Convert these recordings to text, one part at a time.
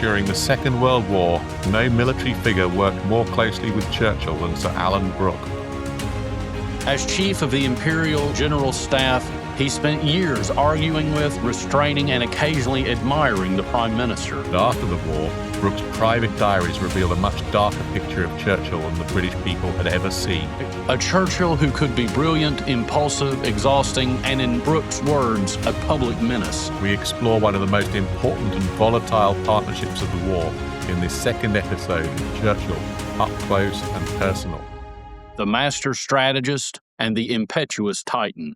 During the Second World War, no military figure worked more closely with Churchill than Sir Alan Brooke. As chief of the Imperial General Staff, he spent years arguing with, restraining, and occasionally admiring the Prime Minister. And after the war, Brooke's private diaries revealed a much darker picture of Churchill than the British people had ever seen. A Churchill who could be brilliant, impulsive, exhausting, and in Brooke's words, a public menace. We explore one of the most important and volatile partnerships of the war in this second episode of Churchill, Up Close and Personal. The Master Strategist and the Impetuous Titan.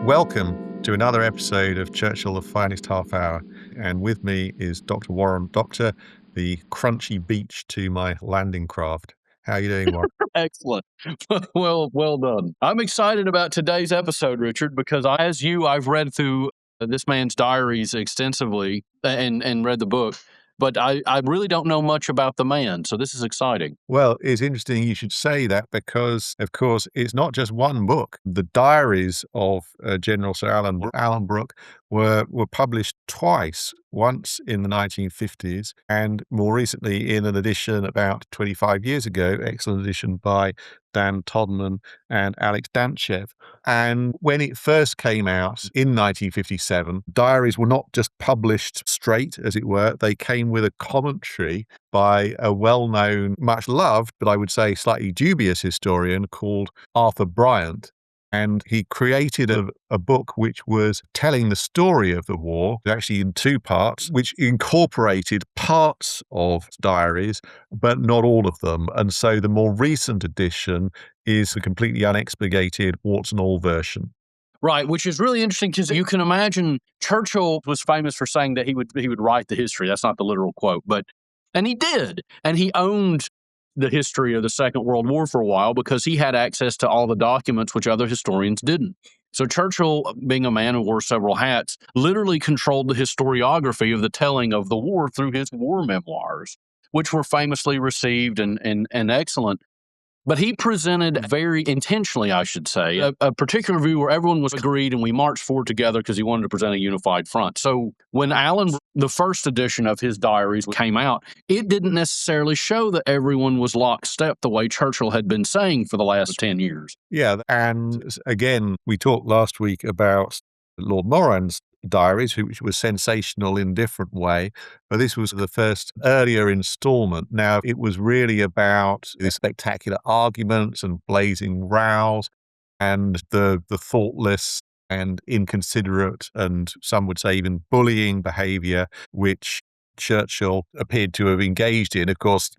Welcome to another episode of Churchill, the Finest Half Hour. And with me is Dr. Warren Dockter, the crunchy beach to my landing craft. How are you doing, Warren? Excellent. Well done. I'm excited about today's episode, Richard, because I've read through this man's diaries extensively and read the book. But I really don't know much about the man, so this is exciting. Well, it's interesting you should say that because, of course, it's not just one book. The diaries of General Sir Alan Brooke were published twice, once in the 1950s and more recently in an edition about 25 years ago, excellent edition by Dan Todman and Alex Dantchev. And when it first came out in 1957, diaries were not just published straight, as it were. They came with a commentary by a well-known, much loved, but I would say slightly dubious historian called Arthur Bryant. And he created a book which was telling the story of the war, actually in two parts, which incorporated parts of diaries, but not all of them. And so the more recent edition is a completely unexpurgated, warts and all version. Right, which is really interesting because you can imagine Churchill was famous for saying that he would write the history. That's not the literal quote, and he did. And he owned the history of the Second World War for a while because he had access to all the documents which other historians didn't. So Churchill, being a man who wore several hats, literally controlled the historiography of the telling of the war through his war memoirs, which were famously received and excellent. But he presented very intentionally, I should say, a particular view where everyone was agreed and we marched forward together because he wanted to present a unified front. So when the first edition of his diaries came out, it didn't necessarily show that everyone was lockstep the way Churchill had been saying for the last 10 years. Yeah, and again, we talked last week about Lord Moran's diaries, which was sensational in a different way. But this was the first earlier installment. Now, it was really about the spectacular arguments and blazing rows and the thoughtless and inconsiderate and some would say even bullying behavior, which Churchill appeared to have engaged in. Of course,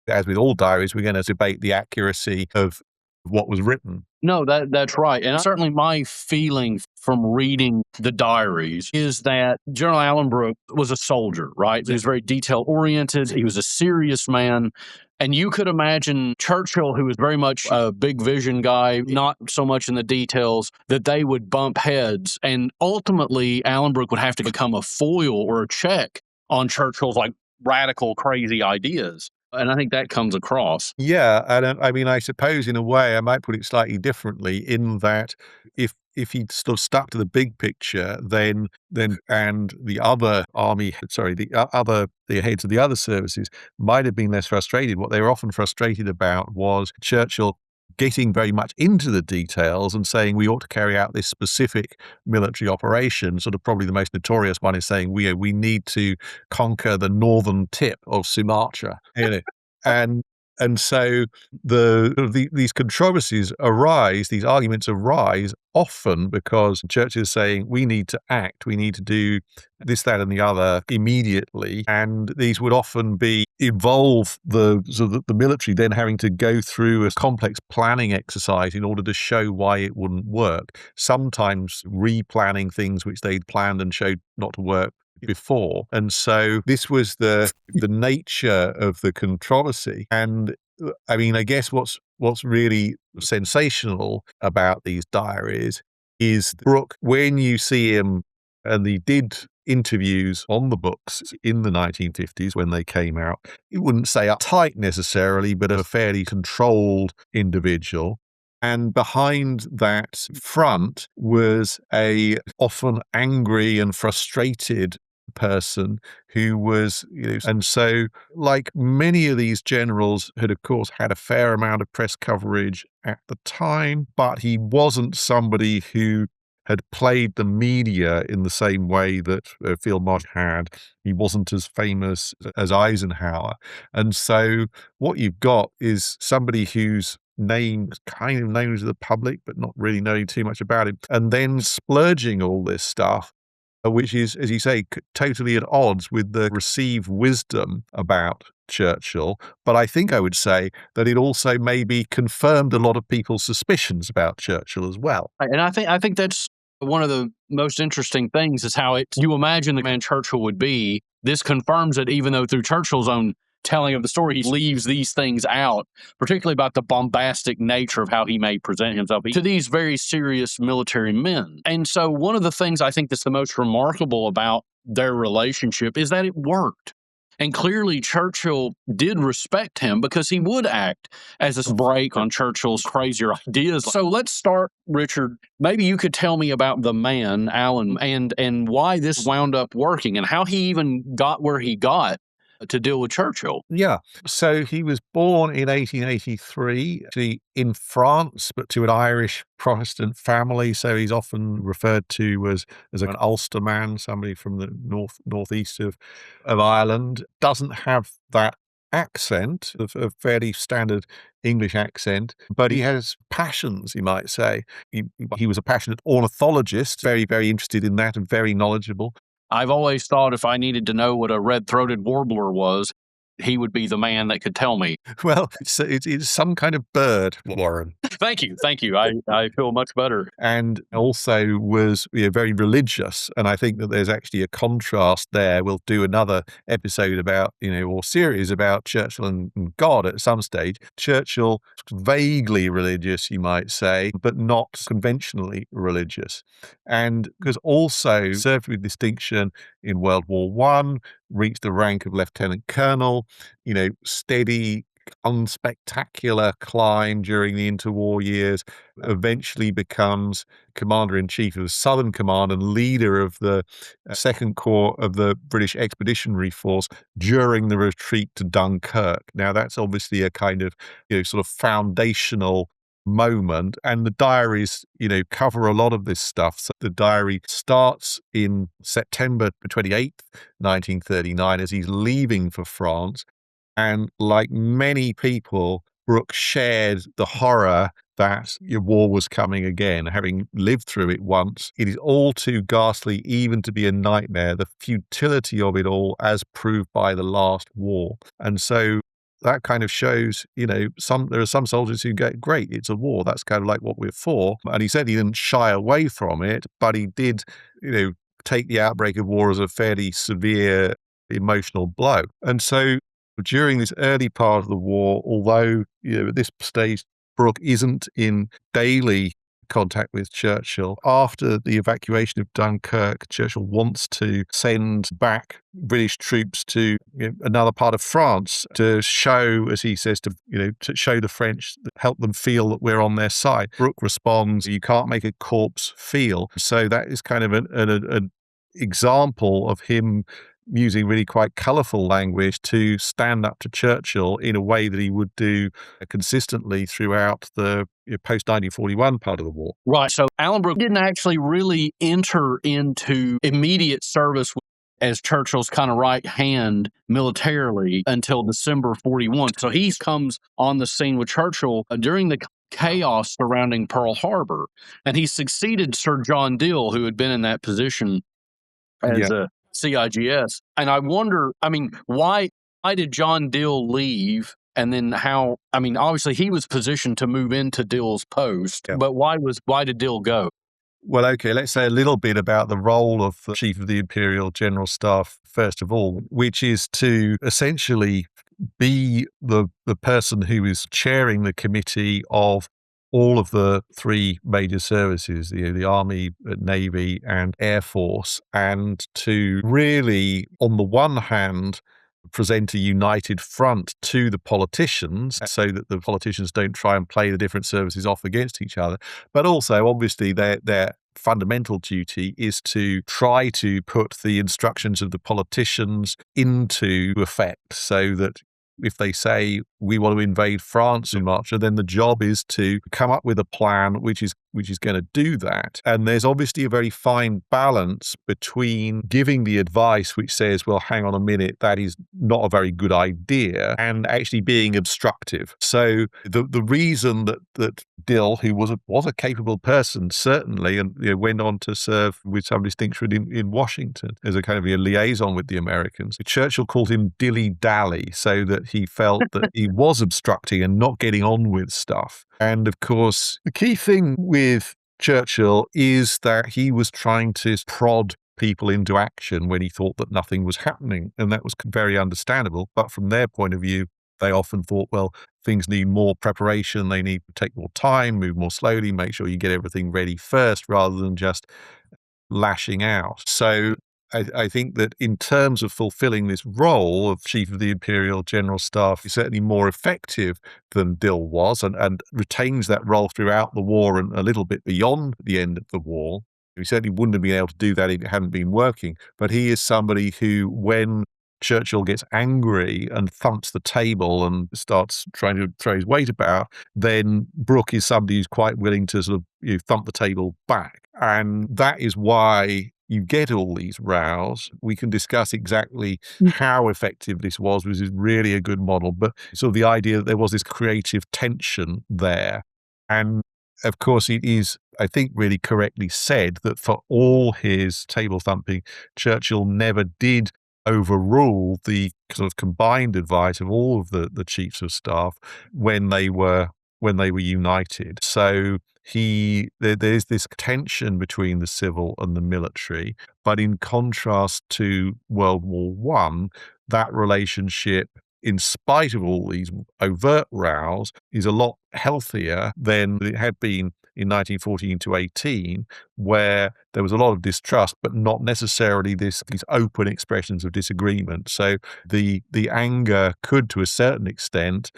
as with all diaries, we're going to debate the accuracy of what was written. No, that's right. And certainly my feeling from reading the diaries is that General Alan Brooke was a soldier, right? He was very detail-oriented. He was a serious man. And you could imagine Churchill, who was very much a big vision guy, not so much in the details, that they would bump heads. And ultimately, Alan Brooke would have to become a foil or a check on Churchill's radical, crazy ideas. And I think that comes across. Yeah, and I suppose in a way I might put it slightly differently in that if he'd sort of stuck to the big picture, then and the other the heads of the other services might have been less frustrated. What they were often frustrated about was Churchill getting very much into the details and saying we ought to carry out this specific military operation. Sort of probably the most notorious one is saying we need to conquer the northern tip of Sumatra. And so these controversies arise, these arguments arise often because Churchill is saying we need to act, we need to do this, that, and the other immediately, and these would often involve the military then having to go through a complex planning exercise in order to show why it wouldn't work. Sometimes replanning things which they'd planned and showed not to work before. And so this was the nature of the controversy. And I guess what's really sensational about these diaries is Brooke, when you see him, and he did interviews on the books in the 1950s when they came out, he wouldn't say uptight necessarily, but a fairly controlled individual. And behind that front was a often angry and frustrated person who was, and so like many of these generals had, of course, had a fair amount of press coverage at the time, but he wasn't somebody who had played the media in the same way that Field Marshal had. He wasn't as famous as Eisenhower. And so what you've got is somebody whose name is kind of known to the public, but not really knowing too much about him, and then splurging all this stuff, which is, as you say, totally at odds with the received wisdom about Churchill. But I think I would say that it also maybe confirmed a lot of people's suspicions about Churchill as well. And I think that's one of the most interesting things is how you imagine the man Churchill would be. This confirms it, even though through Churchill's own telling of the story, he leaves these things out, particularly about the bombastic nature of how he may present himself to these very serious military men. And so one of the things I think that's the most remarkable about their relationship is that it worked. And clearly Churchill did respect him because he would act as a brake on Churchill's crazier ideas. So let's start, Richard. Maybe you could tell me about the man, Alan, and why this wound up working and how he even got where he got to deal with Churchill. Yeah. So he was born in 1883 actually in France, but to an Irish Protestant family. So he's often referred to as an Ulster man, somebody from the northeast of Ireland. Doesn't have that accent, of a fairly standard English accent, but he has passions, you might say. He was a passionate ornithologist, very, very interested in that and very knowledgeable. I've always thought if I needed to know what a red-throated warbler was, he would be the man that could tell me. Well, it's some kind of bird, Warren. Thank you. I feel much better. And also was very religious. And I think that there's actually a contrast there. We'll do another episode about, or series about Churchill and God at some stage. Churchill, vaguely religious, you might say, but not conventionally religious. And because also served with distinction in World War I, reached the rank of lieutenant colonel, steady, unspectacular climb during the interwar years, eventually becomes commander-in-chief of the Southern Command and leader of the Second Corps of the British Expeditionary Force during the retreat to Dunkirk. Now, that's obviously a kind of, sort of foundational moment, and the diaries, cover a lot of this stuff. So the diary starts in September 28th, 1939, as he's leaving for France. And like many people, Brooke shared the horror that your war was coming again, having lived through it once. It is all too ghastly even to be a nightmare, the futility of it all as proved by the last war. And so that kind of shows, there are some soldiers who go, great, it's a war. That's kind of like what we're for. And he said he didn't shy away from it, but he did, take the outbreak of war as a fairly severe emotional blow. And so during this early part of the war, although, at this stage, Brooke isn't in daily contact with Churchill, after the evacuation of Dunkirk, Churchill wants to send back British troops to another part of France to show, as he says, to show the French, help them feel that we're on their side. Brooke responds, "You can't make a corpse feel." So that is kind of an example of him using really quite colourful language to stand up to Churchill in a way that he would do consistently throughout the post-1941 part of the war. Right. So Alan Brooke didn't actually really enter into immediate service as Churchill's kind of right hand militarily until December 41. So he comes on the scene with Churchill during the chaos surrounding Pearl Harbor. And he succeeded Sir John Dill, who had been in that position as a CIGS. And I wonder, why did John Dill leave? And then obviously he was positioned to move into Dill's post, but why did Dill go? Well, okay, let's say a little bit about the role of the Chief of the Imperial General Staff, first of all, which is to essentially be the person who is chairing the committee of all of the three major services, the Army, Navy, and Air Force, and to really, on the one hand, present a united front to the politicians so that the politicians don't try and play the different services off against each other. But also, obviously, their fundamental duty is to try to put the instructions of the politicians into effect so that if they say we want to invade France in March, then the job is to come up with a plan which is going to do that. And there's obviously a very fine balance between giving the advice which says, well, hang on a minute, that is not a very good idea, and actually being obstructive. So the reason that Dill, who was a capable person, certainly, and went on to serve with some distinction in Washington as a kind of a liaison with the Americans, Churchill called him dilly-dally, so that he felt that he was obstructing and not getting on with stuff. And of course, the key thing with Churchill is that he was trying to prod people into action when he thought that nothing was happening. And that was very understandable. But from their point of view, they often thought, well, things need more preparation. They need to take more time, move more slowly, make sure you get everything ready first rather than just lashing out. So I think that in terms of fulfilling this role of Chief of the Imperial General Staff, he's certainly more effective than Dill was and retains that role throughout the war and a little bit beyond the end of the war. He certainly wouldn't have been able to do that if it hadn't been working. But he is somebody who, when Churchill gets angry and thumps the table and starts trying to throw his weight about, then Brooke is somebody who's quite willing to sort of thump the table back. And that is why you get all these rows. We can discuss exactly how effective this was, which is really a good model, but sort of the idea that there was this creative tension there. And of course, it is, I think, really correctly said that for all his table thumping, Churchill never did overrule the sort of combined advice of all of the chiefs of staff when they were united. So there's this tension between the civil and the military, but in contrast to World War I, that relationship, in spite of all these overt rows, is a lot healthier than it had been in 1914 to 18, where there was a lot of distrust, but not necessarily these open expressions of disagreement. So the anger could, to a certain extent,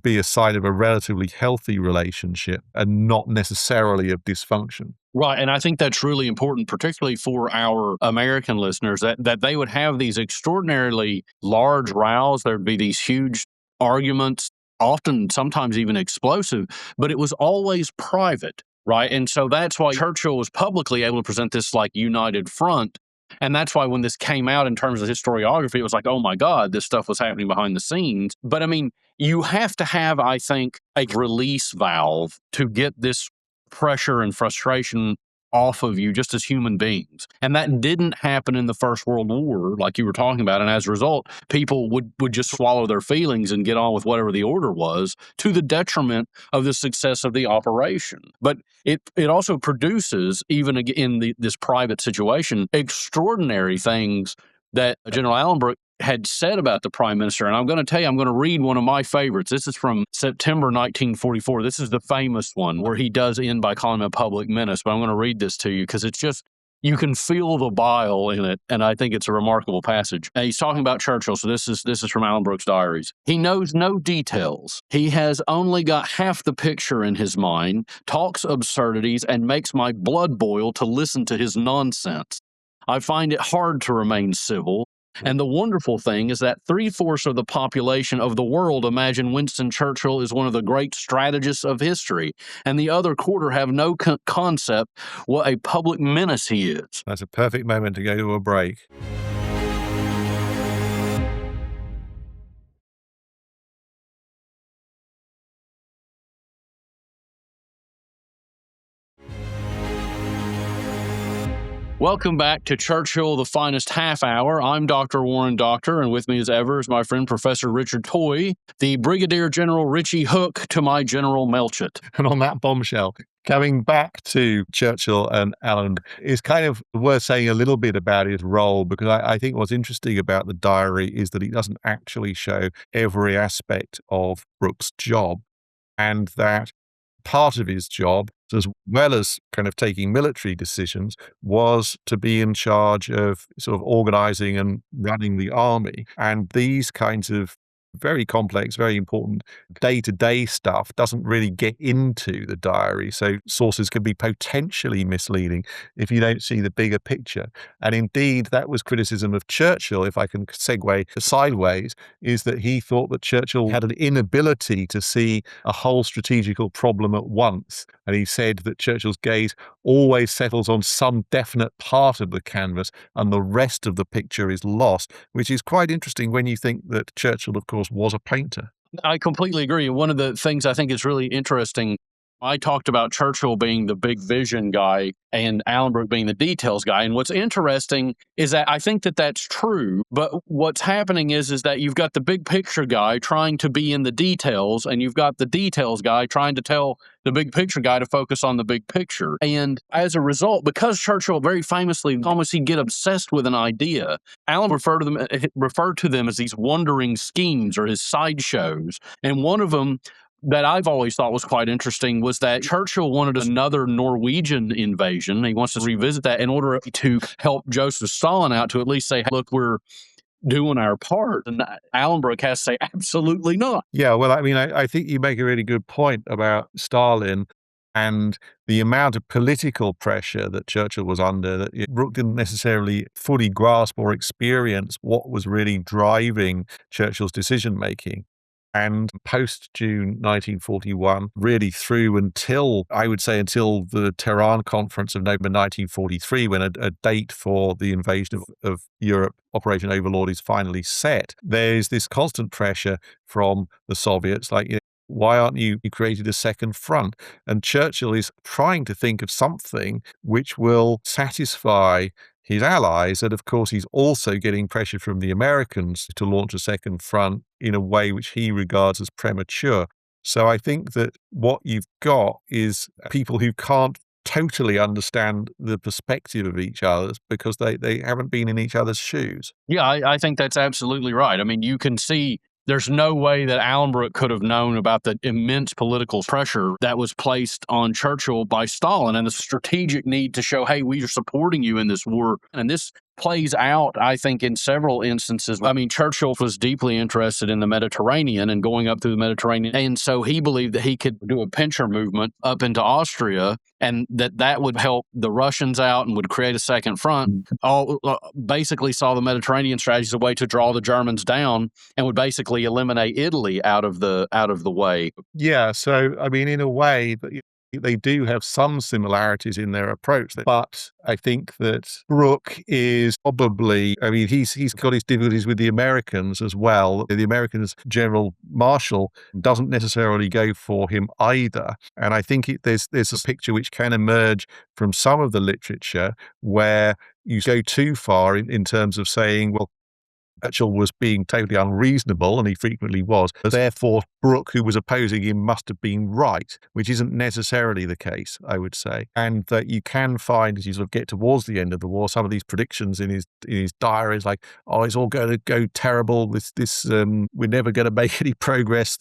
be a sign of a relatively healthy relationship and not necessarily of dysfunction. Right. And I think that's really important, particularly for our American listeners, that they would have these extraordinarily large rows. There'd be these huge arguments, often sometimes even explosive, but it was always private. Right. And so that's why Churchill was publicly able to present this like united front. And that's why when this came out in terms of historiography, it was like, oh my God, this stuff was happening behind the scenes. But I mean, you have to have, I think, a release valve to get this pressure and frustration off of you just as human beings. And that didn't happen in the First World War, like you were talking about. And as a result, people would just swallow their feelings and get on with whatever the order was, to the detriment of the success of the operation. But it also produces, even in this private situation, extraordinary things that General Alan Brooke had said about the prime minister. And I'm going to tell you, I'm going to read one of my favorites. This is from September 1944. This is the famous one where he does end by calling him a public menace. But I'm going to read this to you because it's just, you can feel the bile in it. And I think it's a remarkable passage. And he's talking about Churchill. So this is from Alan Brooke's diaries. He knows no details. He has only got half the picture in his mind, talks absurdities, and makes my blood boil to listen to his nonsense. I find it hard to remain civil. And the wonderful thing is that 3/4 of the population of the world imagine Winston Churchill is one of the great strategists of history, and the other quarter have no concept what a public menace he is. That's a perfect moment to go to a break. Welcome back to Churchill, the Finest Half Hour. I'm Dr. Warren Dockter, and with me as ever is my friend Professor Richard Toye, the Brigadier General Richie Hook to my General Melchett. And on that bombshell, coming back to Churchill and Alan, it's kind of worth saying a little bit about his role, because I think what's interesting about the diary is that it doesn't actually show every aspect of Brooke's job, and that part of his job, as well as kind of taking military decisions, was to be in charge of sort of organizing and running the army. And these kinds of very complex, very important day-to-day stuff doesn't really get into the diary. So sources can be potentially misleading if you don't see the bigger picture. And indeed, that was criticism of Churchill, if I can segue sideways, is that he thought that Churchill had an inability to see a whole strategical problem at once. And he said that Churchill's gaze always settles on some definite part of the canvas and the rest of the picture is lost, which is quite interesting when you think that Churchill, of course, was a painter. I completely agree. One of the things I think is really interesting, I talked about Churchill being the big vision guy and Alan Brooke being the details guy. And what's interesting is that I think that that's true. But what's happening is that you've got the big picture guy trying to be in the details, and you've got the details guy trying to tell the big picture guy to focus on the big picture. And as a result, because Churchill very famously, almost he'd get obsessed with an idea, Alan referred to them as these wandering schemes or his sideshows. And one of them that I've always thought was quite interesting was that Churchill wanted another Norwegian invasion. He wants to revisit that in order to help Joseph Stalin out, to at least say, look, we're doing our part. And Alan Brooke has to say, absolutely not. Yeah, well, I mean, I think you make a really good point about Stalin and the amount of political pressure that Churchill was under, that Brooke didn't necessarily fully grasp or experience what was really driving Churchill's decision-making. And post-June 1941, really through until, I would say, until the Tehran Conference of November 1943, when a date for the invasion of Europe, Operation Overlord, is finally set, there's this constant pressure from the Soviets, like, why aren't you created a second front? And Churchill is trying to think of something which will satisfy his allies. And of course, he's also getting pressure from the Americans to launch a second front in a way which he regards as premature. So I think that what you've got is people who can't totally understand the perspective of each other because they haven't been in each other's shoes. Yeah, I think that's absolutely right. I mean, you can see there's no way that Alan Brooke could have known about the immense political pressure that was placed on Churchill by Stalin and the strategic need to show, hey, we are supporting you in this war. And this plays out, I think, in several instances. I mean, Churchill was deeply interested in the Mediterranean and going up through the Mediterranean. And so he believed that he could do a pincher movement up into Austria and that would help the Russians out and would create a second front. Basically saw the Mediterranean strategy as a way to draw the Germans down and would basically eliminate Italy out of the way. Yeah, so I mean, in a way, they do have some similarities in their approach, but I think that Brooke is probably, I mean, he's got his difficulties with the Americans as well. The Americans' General Marshall doesn't necessarily go for him either. And I think there's a picture which can emerge from some of the literature where you go too far in terms of saying, well, Churchill was being totally unreasonable, and he frequently was. Therefore, Brooke, who was opposing him, must have been right, which isn't necessarily the case, I would say. And that you can find, as you sort of get towards the end of the war, some of these predictions in his diaries, like, oh, it's all going to go terrible. We're never going to make any progress.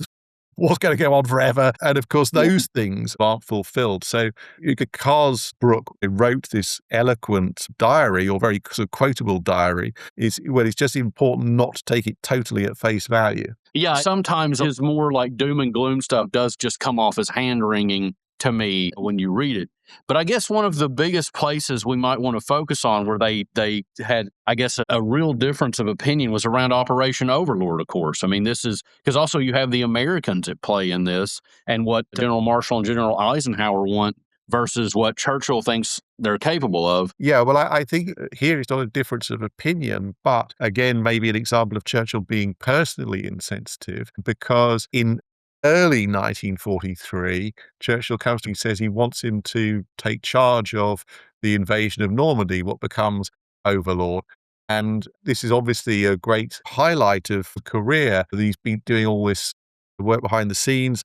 What's going to go on forever? And of course, those things aren't fulfilled. So because Brooke wrote this eloquent diary, or very sort of quotable diary, it's just important not to take it totally at face value. Yeah, sometimes his more like doom and gloom stuff does just come off as hand-wringing to me when you read it. But I guess one of the biggest places we might want to focus on where they had, I guess, a real difference of opinion was around Operation Overlord, of course. I mean, this is because also you have the Americans at play in this and what General Marshall and General Eisenhower want versus what Churchill thinks they're capable of. Yeah, well, I think here it's not a difference of opinion, but again, maybe an example of Churchill being personally insensitive, because in early 1943, Churchill comes to him and says he wants him to take charge of the invasion of Normandy, what becomes Overlord. And this is obviously a great highlight of the career. He's been doing all this work behind the scenes.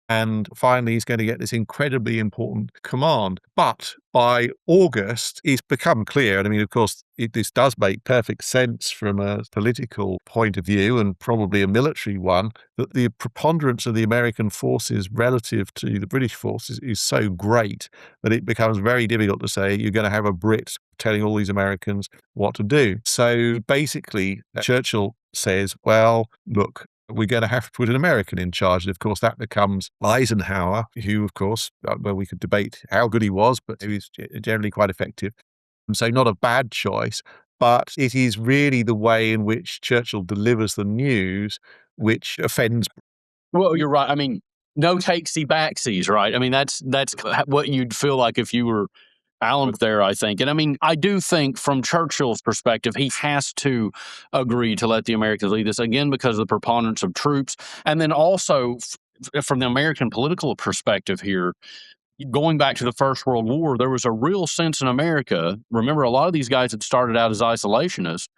And finally, he's going to get this incredibly important command. But by August, it's become clear, and I mean, of course, this does make perfect sense from a political point of view and probably a military one, that the preponderance of the American forces relative to the British forces is so great that it becomes very difficult to say you're going to have a Brit telling all these Americans what to do. So basically, Churchill says, well, look, we're going to have to put an American in charge. And of course, that becomes Eisenhower, who, of course, well, we could debate how good he was, but he was generally quite effective. And so not a bad choice, but it is really the way in which Churchill delivers the news which offends. Well, you're right. I mean, no takesy backsies, right? I mean, that's what you'd feel like if you were Alan there, I think. And I mean, I do think from Churchill's perspective, he has to agree to let the Americans lead this, again, because of the preponderance of troops. And then also from the American political perspective here, going back to the First World War, there was a real sense in America. Remember, a lot of these guys had started out as isolationists,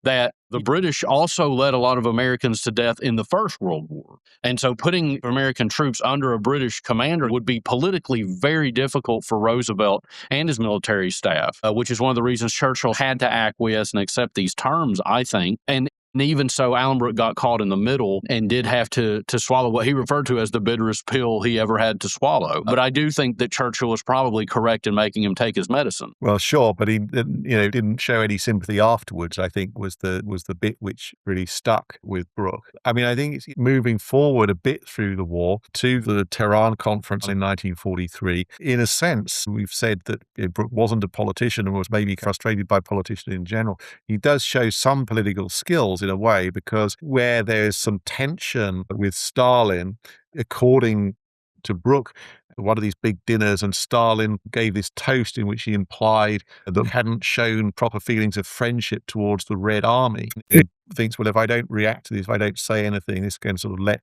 that the British also led a lot of Americans to death in the First World War. And so putting American troops under a British commander would be politically very difficult for Roosevelt and his military staff, which is one of the reasons Churchill had to acquiesce and accept these terms, I think. And even so, Alan Brooke got caught in the middle and did have to swallow what he referred to as the bitterest pill he ever had to swallow. But I do think that Churchill was probably correct in making him take his medicine. Well, sure, but he didn't show any sympathy afterwards, I think was the bit which really stuck with Brooke. I mean, I think it's moving forward a bit through the war to the Tehran conference in 1943. In a sense, we've said that Brooke wasn't a politician and was maybe frustrated by politicians in general. He does show some political skills in a way, because where there's some tension with Stalin, according to Brooke, one of these big dinners, and Stalin gave this toast in which he implied that he hadn't shown proper feelings of friendship towards the Red Army. He thinks, well, if I don't react to this, if I don't say anything, this can sort of let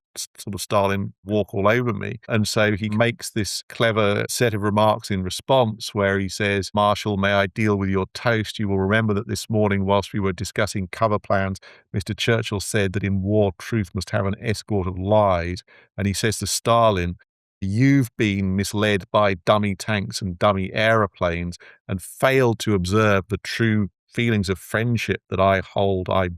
Stalin walk all over me. And so he makes this clever set of remarks in response where he says, Marshal, may I deal with your toast? You will remember that this morning, whilst we were discussing cover plans, Mr. Churchill said that in war, truth must have an escort of lies. And he says to Stalin, you've been misled by dummy tanks and dummy aeroplanes and failed to observe the true feelings of friendship that I,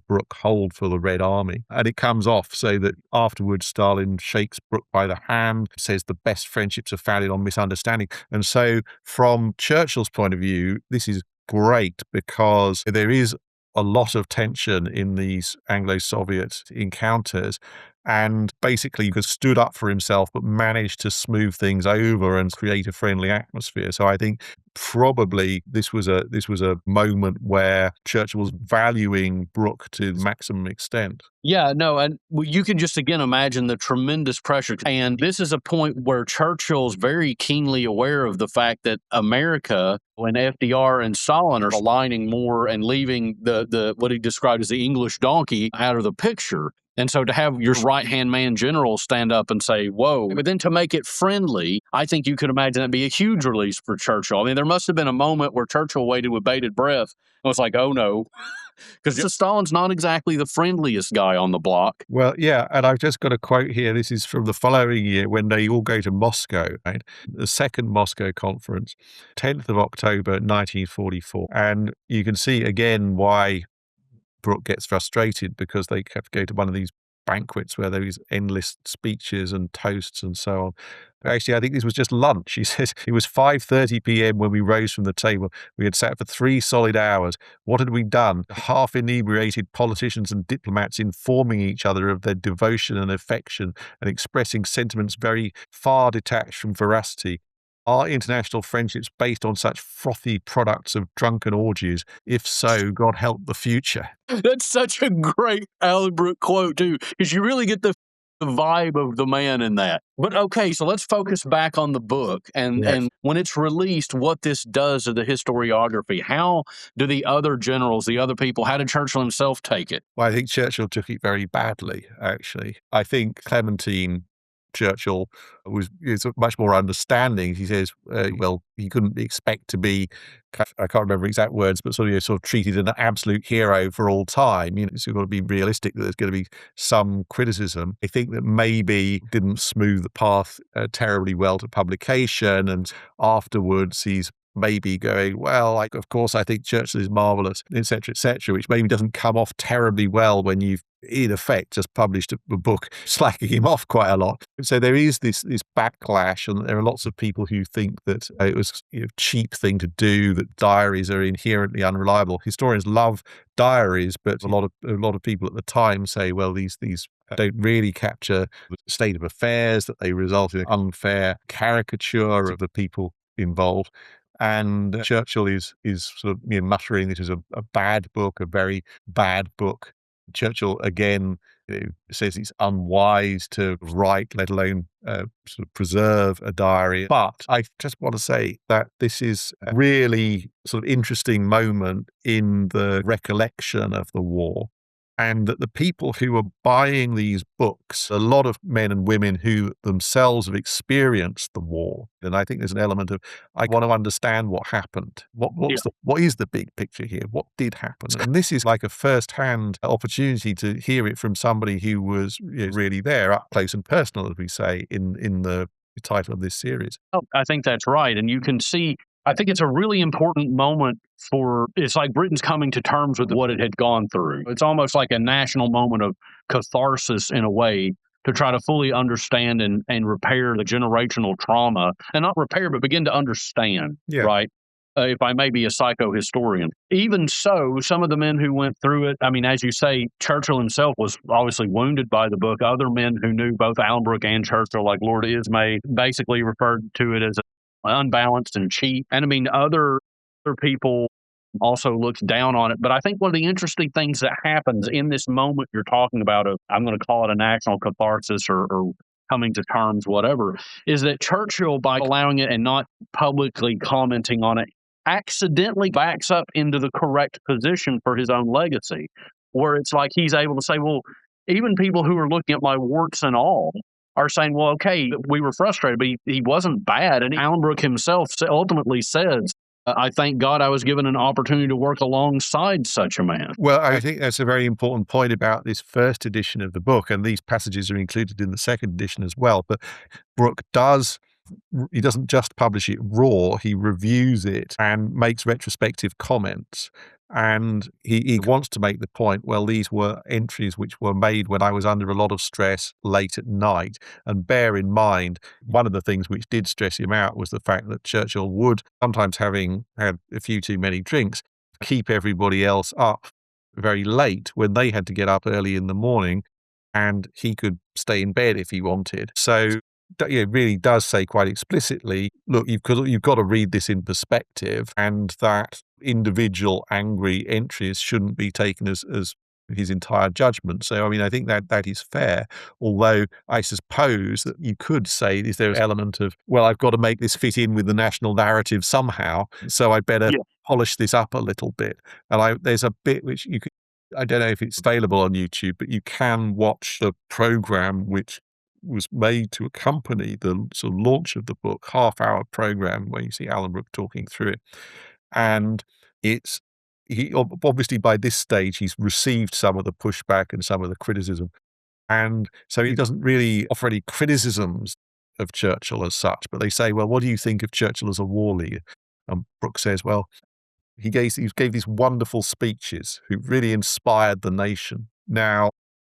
Brooke, hold for the Red Army. And it comes off so that afterwards Stalin shakes Brooke by the hand, says the best friendships are founded on misunderstanding. And so from Churchill's point of view, this is great because there is a lot of tension in these Anglo-Soviet encounters, and basically stood up for himself, but managed to smooth things over and create a friendly atmosphere. So I think probably this was a moment where Churchill was valuing Brooke to the maximum extent. Yeah, no, and you can just again imagine the tremendous pressure. And this is a point where Churchill's very keenly aware of the fact that America, when FDR and Stalin are aligning more and leaving the what he described as the English donkey out of the picture. And so to have your right-hand man general stand up and say, whoa, but then to make it friendly, I think you could imagine that'd be a huge release for Churchill. I mean, there must have been a moment where Churchill waited with bated breath and was like, oh no, because Stalin's not exactly the friendliest guy on the block. Well, yeah, and I've just got a quote here. This is from the following year when they all go to Moscow, right? The second Moscow conference, 10th of October, 1944. And you can see again why Brooke gets frustrated, because they have to go to one of these banquets where there is endless speeches and toasts and so on. Actually, I think this was just lunch. He says, it was 5:30 p.m. when we rose from the table. We had sat for 3 solid hours. What had we done? Half inebriated politicians and diplomats informing each other of their devotion and affection and expressing sentiments very far detached from veracity. Are international friendships based on such frothy products of drunken orgies? If so, God help the future. That's such a great Alan Brooke quote, too, because you really get the vibe of the man in that. But okay, so let's focus back on the book and when it's released, what this does to the historiography. How do the other generals, the other people, how did Churchill himself take it? Well, I think Churchill took it very badly, actually. I think Clementine Churchill was much more understanding. He says, well, he couldn't expect to be, I can't remember exact words, but sort of treated an absolute hero for all time. So you've got to be realistic that there's going to be some criticism. I think that maybe didn't smooth the path terribly well to publication, and afterwards he's maybe going, well, of course, I think Churchill is marvellous, etc., which maybe doesn't come off terribly well when you've, in effect, just published a book slacking him off quite a lot. So there is this backlash, and there are lots of people who think that it was a cheap thing to do, that diaries are inherently unreliable. Historians love diaries, but a lot of people at the time say, well, these don't really capture the state of affairs, that they result in an unfair caricature of the people involved. And Churchill is sort of muttering this is a bad book, a very bad book. Churchill again says it's unwise to write, let alone sort of preserve a diary. But I just want to say that this is a really sort of interesting moment in the recollection of the war. And that the people who are buying these books, a lot of men and women who themselves have experienced the war. And I think there's an element of, I want to understand what happened. What is the big picture here? What did happen? And this is like a first-hand opportunity to hear it from somebody who was really there, up close and personal, as we say, in the title of this series. Oh, I think that's right. And you can see, I think it's a really important moment it's like Britain's coming to terms with what it had gone through. It's almost like a national moment of catharsis in a way, to try to fully understand and repair the generational trauma, and not repair, but begin to understand, right? If I may be a psychohistorian. Even so, some of the men who went through it, I mean, as you say, Churchill himself was obviously wounded by the book. Other men who knew both Alan Brooke and Churchill, like Lord Ismay, basically referred to it as unbalanced and cheap. And I mean, other people also looked down on it. But I think one of the interesting things that happens in this moment you're talking about, I'm going to call it a national catharsis or coming to terms, whatever, is that Churchill, by allowing it and not publicly commenting on it, accidentally backs up into the correct position for his own legacy, where it's like he's able to say, well, even people who are looking at my warts and all are saying, well, okay, we were frustrated, but he wasn't bad. And Alan Brooke himself ultimately says, I thank God I was given an opportunity to work alongside such a man. Well, I think that's a very important point about this first edition of the book, and these passages are included in the second edition as well. But Brooke he doesn't just publish it raw, he reviews it and makes retrospective comments. And he wants to make the point, well, these were entries which were made when I was under a lot of stress late at night. And bear in mind, one of the things which did stress him out was the fact that Churchill would, sometimes having had a few too many drinks, keep everybody else up very late when they had to get up early in the morning, and he could stay in bed if he wanted. So it really does say quite explicitly, look, you've got to read this in perspective, and that individual angry entries shouldn't be taken as his entire judgment. So, I mean, I think that is fair, although I suppose that you could say, is there an element of, well, I've got to make this fit in with the national narrative somehow, so I better polish this up a little bit. And there's a bit which you could, I don't know if it's available on YouTube, but you can watch the program which was made to accompany the sort of launch of the book, half-hour program where you see Alan Brooke talking through it. And he obviously by this stage he's received some of the pushback and some of the criticism, and so he doesn't really offer any criticisms of Churchill as such. But they say, well, what do you think of Churchill as a war leader? And Brooke says, well, he gave these wonderful speeches who really inspired the nation. Now,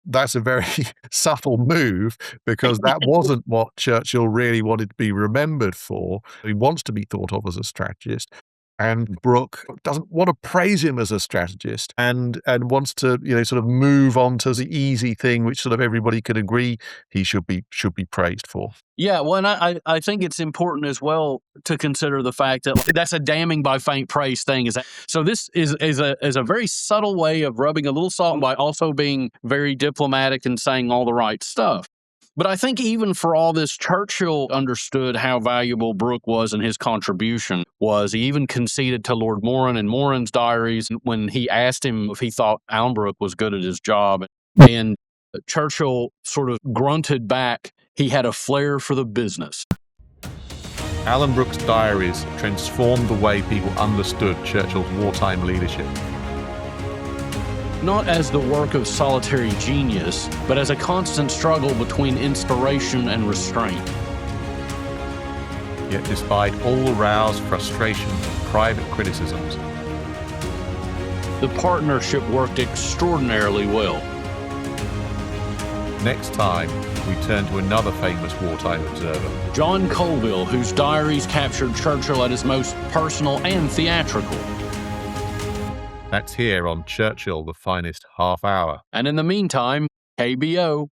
that's a very subtle move, because that wasn't what Churchill really wanted to be remembered for. He wants to be thought of as a strategist. And Brooke doesn't want to praise him as a strategist, and wants to, sort of move on to the easy thing, which sort of everybody can agree he should be praised for. Yeah, well, and I think it's important as well to consider the fact that that's a damning by faint praise thing. So this is a very subtle way of rubbing a little salt by also being very diplomatic and saying all the right stuff. But I think even for all this, Churchill understood how valuable Brooke was and his contribution was. He even conceded to Lord Moran in Moran's diaries when he asked him if he thought Alan Brooke was good at his job. And Churchill sort of grunted back. He had a flair for the business. Alan Brooke's diaries transformed the way people understood Churchill's wartime leadership. Not as the work of solitary genius, but as a constant struggle between inspiration and restraint. Yet despite all the rows, frustrations, and private criticisms, the partnership worked extraordinarily well. Next time, we turn to another famous wartime observer, John Colville, whose diaries captured Churchill at his most personal and theatrical. That's here on Churchill, the Finest Half Hour. And in the meantime, KBO.